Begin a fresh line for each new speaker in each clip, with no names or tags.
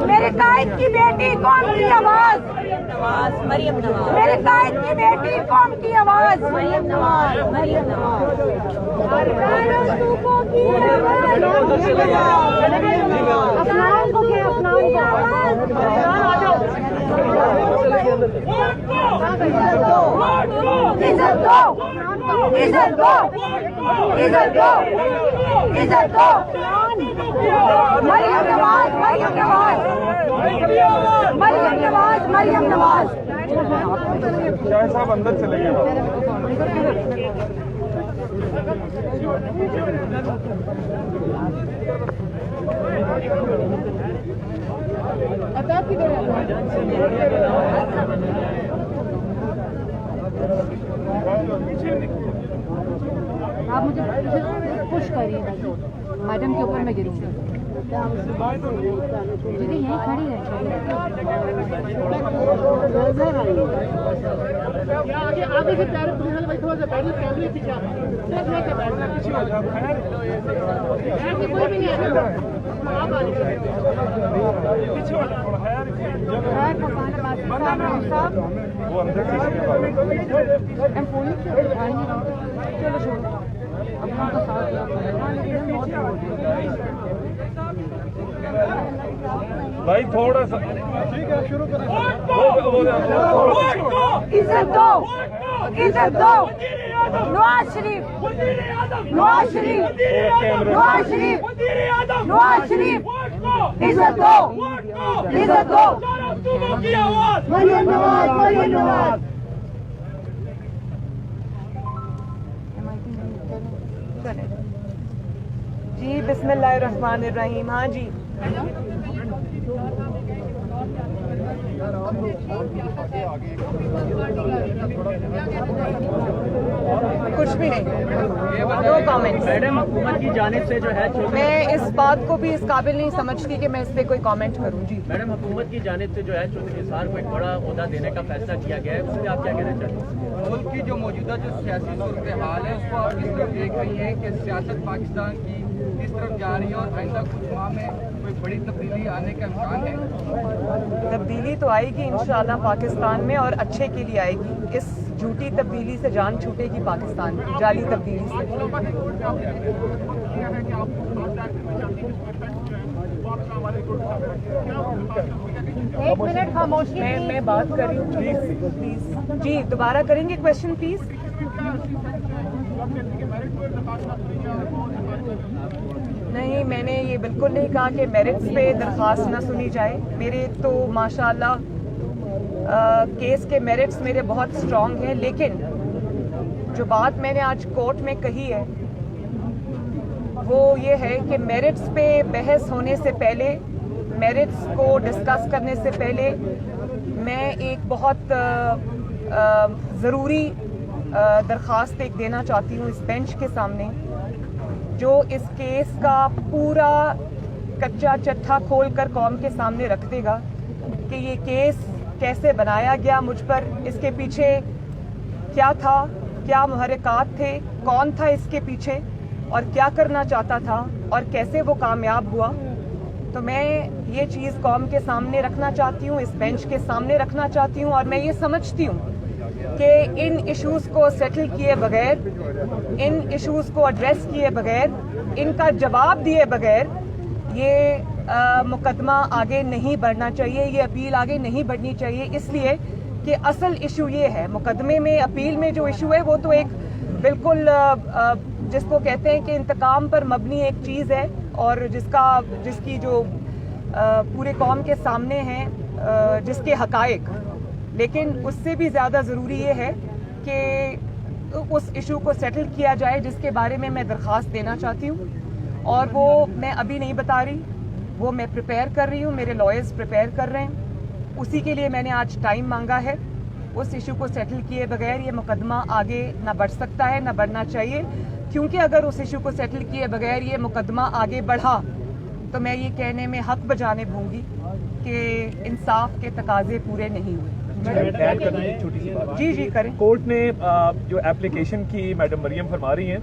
میرے قائد کی بیٹی قوم کی آواز مریم نواز، میرے قائد کی بیٹی قوم کی آواز مریم نواز، مریم نواز، مریم نواز، مریم نواز، مریم نواز، مریم نواز۔
شاہ صاحب اندر چلے گئے۔
آپ مجھے پش کریے میڈم کے اوپر میں گروں گی۔ دیدی یہیں کھڑی ہے،
بھائی تھوڑا سا ٹھیک ہے، شروع کریں۔
عزت دو، عزت دو، نواز شریف، نواز شریف، نواز شریف، نواز شریف، عزت دو، عزت دو، مریم نواز، مریم نواز۔
جی بسم اللہ الرحمن الرحیم۔ ہاں جی کچھ بھی نہیں، نو کامنٹ۔
میڈم حکومت کی جانب سے جو ہے
میں اس بات کو بھی اس قابل نہیں سمجھتی کہ میں اس پہ کوئی کامنٹ کروں۔ جی
میڈم حکومت کی جانب سے جو ہے چودھری نثار کو ایک بڑا عہدہ دینے کا فیصلہ کیا گیا ہے، اس پہ آپ کیا کہنا چاہتے ہیں؟
ملک کی جو موجودہ سیاسی صورتحال ہے اس کو آپ کس طرح دیکھ رہی ہیں کہ سیاست پاکستان کی کس طرف جا رہی ہے اور آئندہ کچھ ماہ میں کوئی بڑی تبدیلی آنے کا امکان ہے؟
تبدیلی تو آئے گی انشاءاللہ پاکستان میں، اور اچھے کے لیے آئے گی۔ اس جھوٹی تبدیلی سے جان چھوٹے گی پاکستان کی، جعلی تبدیلی سے۔
ایک منٹ خاموشی۔
میں بات کر رہی ہوں، پلیز پلیز۔ جی دوبارہ کریں گے کویشچن پلیز؟ نہیں، میں نے یہ بالکل نہیں کہا کہ میرٹس پہ درخواست نہ سنی جائے۔ میرے تو ماشاءاللہ کیس کے میرٹس میرے بہت اسٹرانگ ہیں، لیکن جو بات میں نے آج کورٹ میں کہی ہے وہ یہ ہے کہ میرٹس پہ بحث ہونے سے پہلے، میرٹس کو ڈسکس کرنے سے پہلے میں ایک بہت ضروری درخواست ایک دینا چاہتی ہوں اس بینچ کے سامنے، جو اس کیس کا پورا کچا چٹھا کھول کر قوم کے سامنے رکھ دے گا کہ یہ کیس کیسے بنایا گیا مجھ پر، اس کے پیچھے کیا تھا، کیا محرکات تھے، کون تھا اس کے پیچھے اور کیا کرنا چاہتا تھا اور کیسے وہ کامیاب ہوا۔ تو میں یہ چیز قوم کے سامنے رکھنا چاہتی ہوں، اس بینچ کے سامنے رکھنا چاہتی ہوں، اور میں یہ سمجھتی ہوں کہ ان ایشوز کو سیٹل کیے بغیر، ان ایشوز کو ایڈریس کیے بغیر، ان کا جواب دیے بغیر یہ مقدمہ آگے نہیں بڑھنا چاہیے، یہ اپیل آگے نہیں بڑھنی چاہیے، اس لیے کہ اصل ایشو یہ ہے مقدمے میں، اپیل میں جو ایشو ہے وہ تو ایک بالکل جس کو کہتے ہیں کہ انتقام پر مبنی ایک چیز ہے، اور جس کی جو پورے قوم کے سامنے ہیں جس کے حقائق، لیکن اس سے بھی زیادہ ضروری یہ ہے کہ اس ایشو کو سیٹل کیا جائے جس کے بارے میں درخواست دینا چاہتی ہوں، اور وہ میں ابھی نہیں بتا رہی، وہ میں پریپیئر کر رہی ہوں، میرے لائرز پریپیئر کر رہے ہیں، اسی کے لیے میں نے آج ٹائم مانگا ہے۔ उस इशू को सेटल किए बगैर ये मुकदमा आगे ना बढ़ सकता है, ना बढ़ना चाहिए, क्योंकि अगर उस इशू को सेटल किए बगैर ये मुकदमा आगे बढ़ा तो मैं ये कहने में हक बजाने दूंगी कि इंसाफ के तकाजे पूरे नहीं हुए।
ऐड करने की छोटी सी बात।
जी जी करें।
कोर्ट ने जो एप्लीकेशन की मैडम मरियम फरमा रही हैं,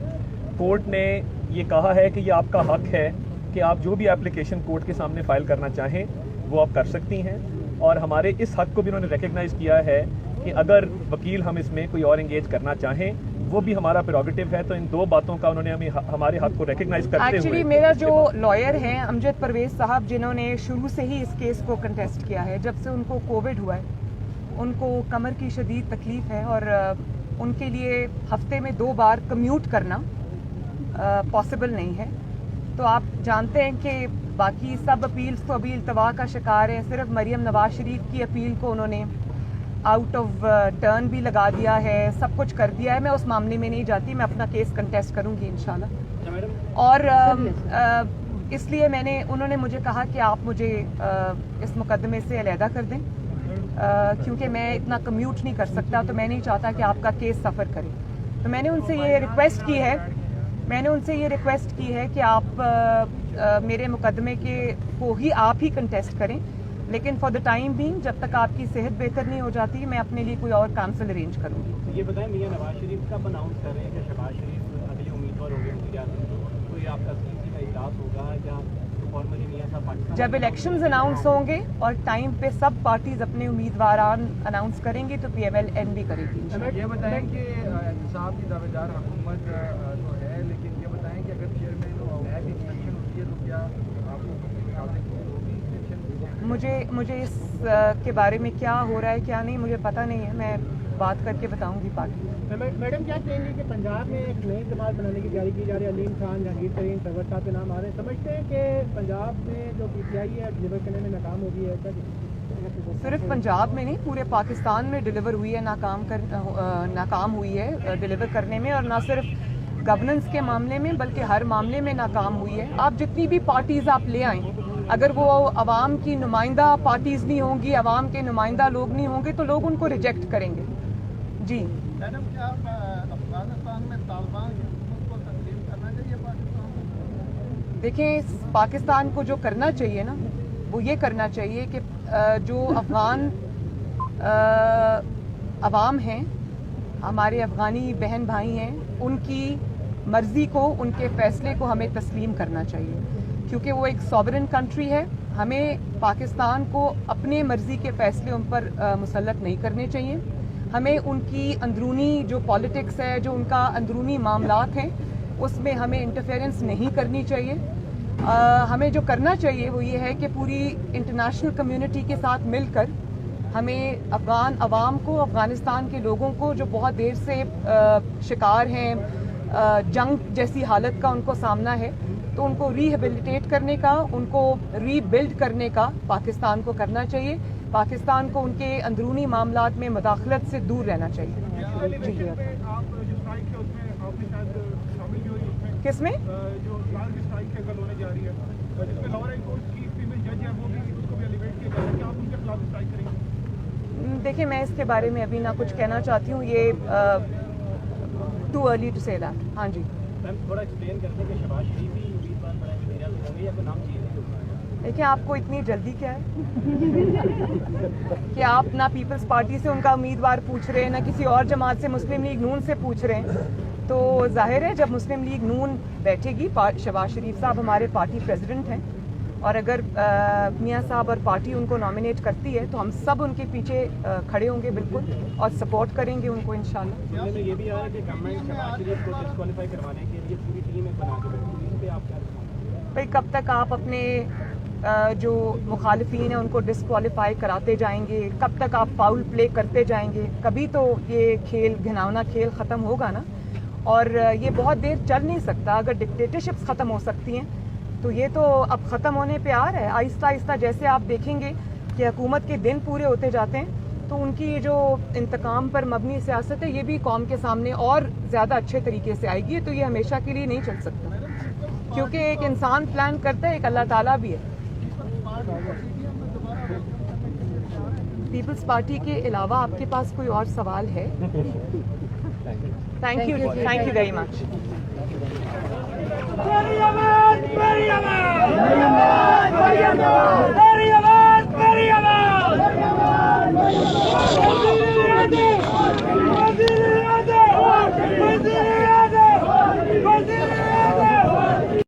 कोर्ट ने ये कहा है कि ये आपका हक है कि आप जो भी एप्लीकेशन कोर्ट के सामने फाइल करना चाहें वो आप कर सकती हैं, और हमारे इस हक को भी उन्होंने रिकग्नाइज किया है कि अगर वकील हम इसमें कोई और एंगेज करना चाहें वो भी हमारा प्रेरोगेटिव है। तो इन दो बातों का उन्होंने हमें हमारे हक को रिकग्नाइज करते हुए
एक्चुअली मेरा जो लॉयर हैं अमजद परवेज साहब, जिन्होंने शुरू से ही इस केस को कंटेस्ट किया है, जब से उनको कोविड हुआ है उनको कमर की शदीद तकलीफ है और उनके लिए हफ्ते में 2 बार कम्यूट करना पॉसिबल नहीं है। तो आप जानते हैं कि बाकी सब अपील्स तो अभी इल्तवा का शिकार हैं, सिर्फ मरियम नवाज शरीफ की अपील को उन्होंने आउट ऑफ टर्न भी लगा दिया है, सब कुछ कर दिया है। मैं उस मामले में नहीं जाती, मैं अपना केस कंटेस्ट करूंगी इंशाल्लाह। और इसलिए उन्होंने मुझे कहा कि आप मुझे इस मुकदमे से अलहदा कर दें, क्योंकि मैं इतना कम्यूट नहीं कर सकता, तो मैं नहीं चाहता कि आपका केस सफ़र करे। तो मैंने उनसे ये रिक्वेस्ट की है कि आप मेरे मुकदमे को ही आप ही कंटेस्ट करें, लेकिन फॉर द टाइम बीइंग जब तक आपकी सेहत बेहतर नहीं हो जाती मैं अपने लिए कोई और काउंसिल अरेंज करूँगी।
ये बताएं, मियां नवाज शरीफ कब अनाउंस कर रहे हैं कि शहबाज शरीफ अगले उम्मीदवार होंगे उनकी रियासत? कोई आपका सीसी का इजलास होगा या फॉर्मली मियां साहब पाकिस्तान
जब इलेक्शंस अनाउंस होंगे और टाइम पे सब पार्टीज अपने उम्मीदवार अनाउंस करेंगी तो PMLN भी करेगी।
ये बताएं कि इंसाफ की दावेदार हुकूमत तो है, लेकिन ये बताएं कि अगर चेयरमैन है भी इलेक्शन होती है तो क्या आपको
मुझे इस के बारे में क्या हो रहा है क्या नहीं मुझे पता नहीं है, मैं बात करके बताऊंगी पार्टी।
मैडम क्या कहेंगे कि पंजाब में एक नई जमात बनाने की तैयारी की जा रही है, अलीम खान, जहांगीर तरीन, सरवर साहब के नाम आ रहे हैं, समझते हैं कि पंजाब में जो PTI है डिलीवर करने में नाकाम हो गई है? क्या
सिर्फ पंजाब में नहीं, पूरे पाकिस्तान में डिलीवर हुई है, नाकाम हुई है डिलीवर करने में, और ना सिर्फ गवर्नेंस के मामले में बल्कि हर मामले में नाकाम हुई है। आप जितनी भी पार्टीज आप ले आएँ, अगर वो अवाम की नुमाइंदा पार्टीज नहीं होंगी, अवाम के नुमाइंदा लोग नहीं होंगे तो लोग उनको रिजेक्ट करेंगे। जी
मैडम, क्या अफगानिस्तान में तालिबान की हुकूमत को तस्लीम करना चाहिए पाकिस्तान?
देखें, पाकिस्तान को जो करना चाहिए ना वो ये करना चाहिए कि जो अफगान अवाम हैं, हमारे अफगानी बहन भाई हैं, उनकी मर्ज़ी को, उनके फ़ैसले को हमें तस्लीम करना चाहिए, क्योंकि वो एक सॉवरेन कंट्री है। हमें पाकिस्तान को अपने मर्ज़ी के फ़ैसले उन पर मुसल्लत नहीं करने चाहिए। हमें उनकी अंदरूनी जो पॉलिटिक्स है, जो उनका अंदरूनी मामलात हैं, उसमें हमें इंटरफेरेंस नहीं करनी चाहिए। हमें जो करना चाहिए वो ये है कि पूरी इंटरनेशनल कम्युनिटी के साथ मिलकर हमें अफ़गान अवाम को, अफ़गानिस्तान के लोगों को जो बहुत देर से शिकार हैं जंग जैसी हालत का उनको सामना है, तो उनको रिहेबिलिटेट करने का, उनको रीबिल्ड करने का पाकिस्तान को करना चाहिए। पाकिस्तान को उनके अंदरूनी मामलात में मुदाखलत से दूर रहना चाहिए। किसमें? देखिए, मैं इसके बारे में अभी ना कुछ कहना चाहती हूँ, ये too early to say that. हाँ जी
मैम, थोड़ा एक्सप्लेन करते हैं कि शहबाज शरीफ ही उम्मीदवार बनाएंगे होंगे या कोई नाम चाहिए?
देखिए, आपको इतनी जल्दी क्या है कि आप ना पीपल्स पार्टी से उनका उम्मीदवार पूछ रहे हैं, ना किसी और जमात से, मुस्लिम लीग नून से पूछ रहे हैं। तो जाहिर है जब मुस्लिम लीग नून बैठेगी, शहबाज शरीफ साहब हमारे पार्टी प्रेसिडेंट हैं, और अगर मियां साहब और पार्टी उनको नॉमिनेट करती है तो हम सब उनके पीछे खड़े होंगे बिल्कुल, और सपोर्ट करेंगे उनको इंशाल्लाह।
में ये भी आ रहा है कि गवर्नमेंट शहबाज शरीफ को डिस्क्वालीफाई करवाने के लिए पूरी टीम एक बना के बैठी है, इस पे आप क्या?
भाई, कब तक आप अपने जो मुखालिफिन हैं उनको डिस्क्वालीफाई कराते जाएंगे? कब तक आप फाउल प्ले करते जाएंगे? कभी तो ये खेल, घिनौना खेल ख़त्म होगा ना, और ये बहुत देर चल नहीं सकता। अगर डिक्टेटरशिप्स ख़त्म हो सकती हैं तो ये तो अब ख़त्म होने पे आ रहा है। आहिस्ता आहिस्ता जैसे आप देखेंगे कि हुकूमत के दिन पूरे होते जाते हैं, तो उनकी जो इंतकाम पर मबनी सियासत है ये भी कौम के सामने और ज़्यादा अच्छे तरीके से आएगी। तो ये हमेशा के लिए नहीं चल सकता, क्योंकि एक इंसान प्लान करता है, एक अल्लाह ताला भी है। پیپلز پارٹی کے علاوہ آپ کے پاس کوئی اور سوال ہے؟ Thank you very much.